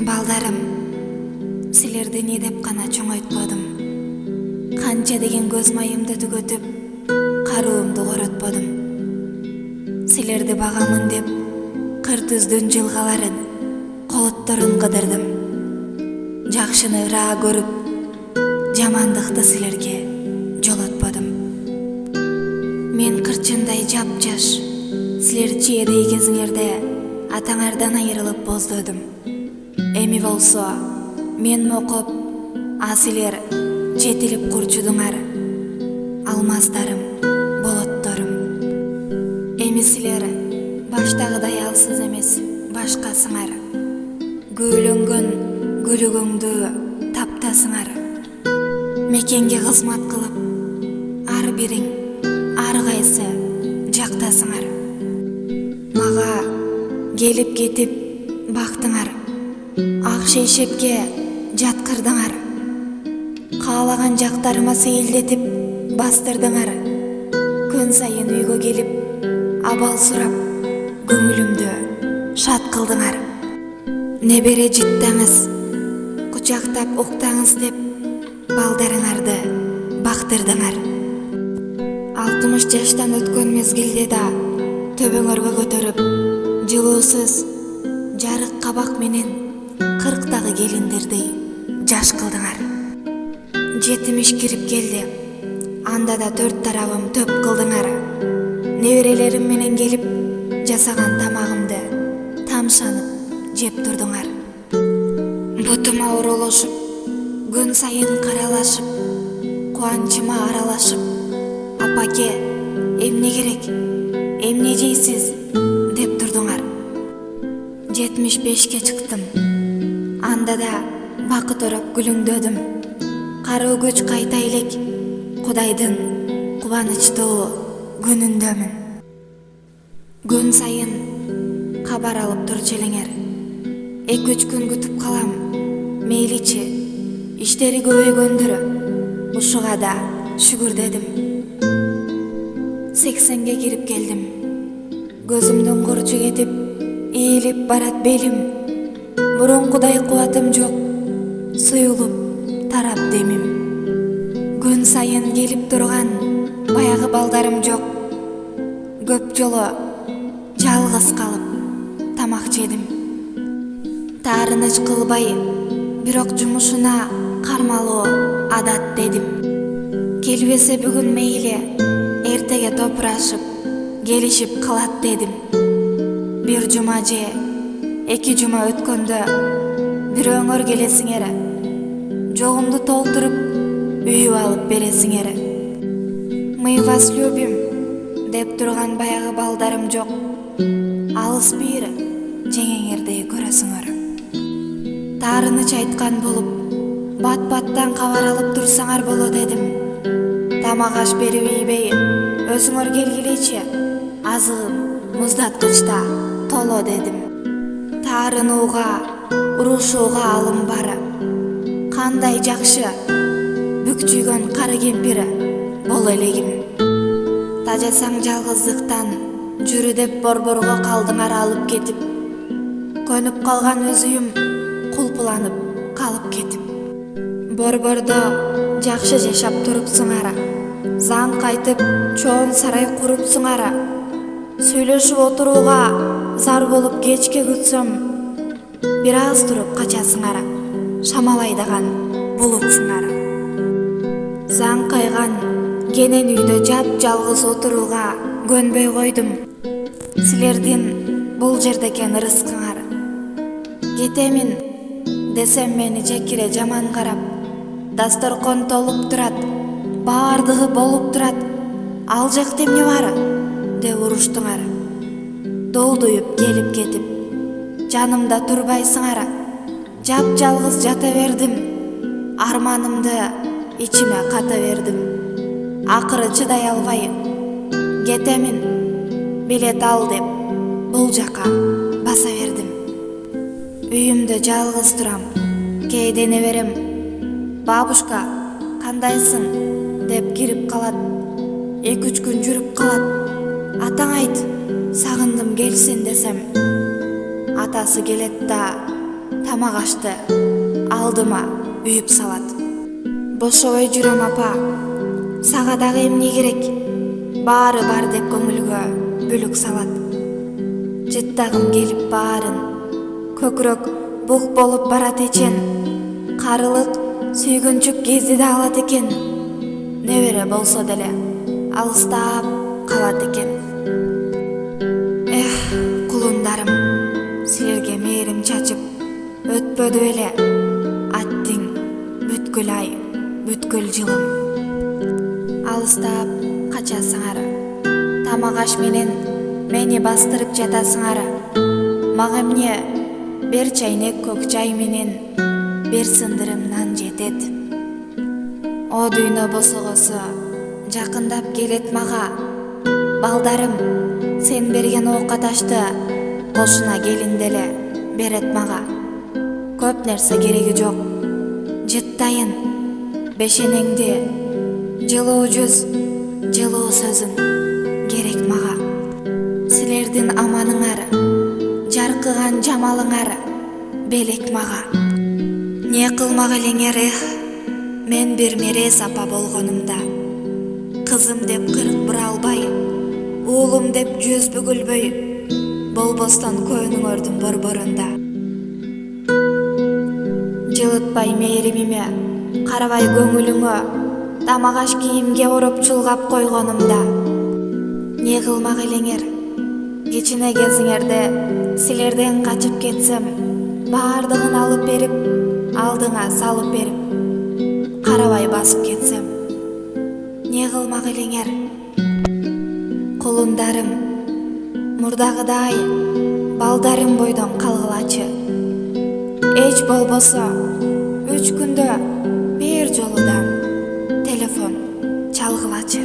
Балдарым, силерди не деп кана чоңойтподум. Канча деген көз майымды түгөтүп, каруумду коротподум. Силерди багамын деп, кыр түздүн жылгаларын, колотторун кыдырдым. Жакшыны ыраа көрүп, жамандыкты силерге жолотподум. Мен кырчындай жапжаш, силер чиедей кезиңерде атаңардан айрылып боздодум. Эми болсо, мен мокоп, а силер четилип курчудуңар. Алмаздарым, болотторум. Эми силер баштагыдай алсыз эмес, башкасыңар. Гүлөнгөн гүлүгүңдү таптасыңар. Мекенге кызмат кылып, ар бириң, ар кайсы жактасыңар. Мага келип кетип бактыңар. Ак шейшепке жаткырдыңар. Каалаган жактарыма сейилдетип бастырдыңар. Күн сайын үйгө келип, абал сурап, көңүлүмдү шат кылдыңар. Небере жыттаңыз, кучактап уктаңыз деп, балдарыңарды бактырдыңар. 60 жаштан өткөн мезгилде да төбөңөргө көтөрүп, жылуусуз жарык кабак менен 40-тагы келиндердей жаш кылдыңар. 70 кирип келди, анда да 4 тарабым төп кылдыңар. Неберелерим менен келип, жасаган тамагымды тамшанып жеп турдуңар. Бутума оорулашып, күн сайын каралашып, кубанчыма аралашып, апаке, эмне керек, эмне жейсиз деп турдуңар. 75-ке чыктым. Анда да бакыт ороп күлүңдөдүм. Каруу күч кайта элек, Кудайдын кубанычтуу күнүндөмүн. Күн сайын кабар алып турчу элеңер. 2-3 күн күтүп калам. Мейличи, иштери көбөйгөндүрү. Ушуга да шүгүр дедим. 80-ге кирип келдим. Көзүмдүн курчу кетип, ийилип барат белим. Бурунгудай кубатым жок, суюлуп тарап демим. Күн сайын келип турган баягы балдарым жок. Көп жолу жалгыз калып тамак жедим. Таарыныч кылбай, бирок жумушуна кармалуу адат дедим. Келбесе бүгүн мейли, эртеге топурашып, келишип калат дедим. Бир жума же 2 жума өткөндө бирөөңөр келесиңер, жогумду толтуруп үйүп алып бересиңер. Мы вас любим деп турган баягы балдарым жок. Алыс бир жеңеңердей көрөсүңөр. Таарыныч айткан болуп, бат-баттан кабар алып турсаңар боло дедим. Тамак аш берип ийбей, өзүңөр келгилечи, азыгым муздаткычта толо дедим. Таарынууга, урушууга алым бар. Кандай жакшы, бүкчүйгөн кары кемпир боло элегим. Тажасаң жалгыздыктан жүрү деп борборго калдыңар алып кетип. Көнүп калган өз үйүм кулпуланып калып кетип. Борбордо жакшы жашап турупсуңар. Заң кайтып, чоң сарай курупсуңар. Сүйлөшүп отурууга зар болуп кечке күтсөм, бир аз туруп качасыңар. Шамал айдаган булутсуңар. Заң кайган кенен үйдө жап жалгыз отурууга көнбөй койдум. Силердин бул жердекен ырыскыңар. Кетемин десем мени жекире жаман карап, дасторкон толуп турат, баардыгы болуп турат. Ал жакта эмне бар деп уруштуңар. Долдуюп келип кетип, жанымда турбайсыңар. Жап жалгыз жата бердим, арманымды ичиме ката бердим. Акыры чыдай албай, кетемин, билет ал деп бул жака баса бердим. Үйүмдө жалгыз турам, кээде неберем, бабушка, кандайсың деп кирип калат. 2-3 күн жүрүп калат. Атаң айт, сагындым келсин десем, атасы келет да тамак ашты алдыма үйүп салат. Бошобой жүрөм апа, сага дагы эмне керек? Баары бар деп көңүлгө бүлүк салат. Жыттагым келип баарын, көкүрөк бук болуп барат эчен. Карылык сүйгүнчүк кезде да алат экен. Небере болсо деле алыстап калат экен. Эх, кулундарым, силерге мээрим чачып өтпөдү беле аттиң бүткүл ай, бүткүл жылым. Алыстап качасыңар, тамак аш менен мени бастырып жатасыңар. Мага эмне бир чайнек көк чай менен бир сындырым нан жетет. О дүйнө босогосу жакындап келет мага. Балдарым, сен берген оокат ашты кошуна келин деле берет мага. Көп нерсе кереги жок, жыттайын бешенеңди, жылуу жүз, жылуу сөзүң керек мага. Силердин аманыңар, жаркыган жамалыңар белек мага. Не кылмак элеңер, мен бир мерез апа болгонумда, кызым деп кырк бура албай, уулум деп жүз бүгүлбөй, болбостон көөнүңөрдүн борборунда. Жылытпай мээримиме, карабай көңүлүңө, тамак аш кийимге уруп чулгап койгонумда. Не кылмак элеңер, кичине кезиңерде силерден качып кетсем, баардыгын алып берип, алдыңа салып берип, карабай басып кетсем. Не кылмак элеңер, кулундарым, мурдагыдай балдарым бойдон калгылачы. Эч болбосо 3 күндө бир жолудан телефон чалгылачы.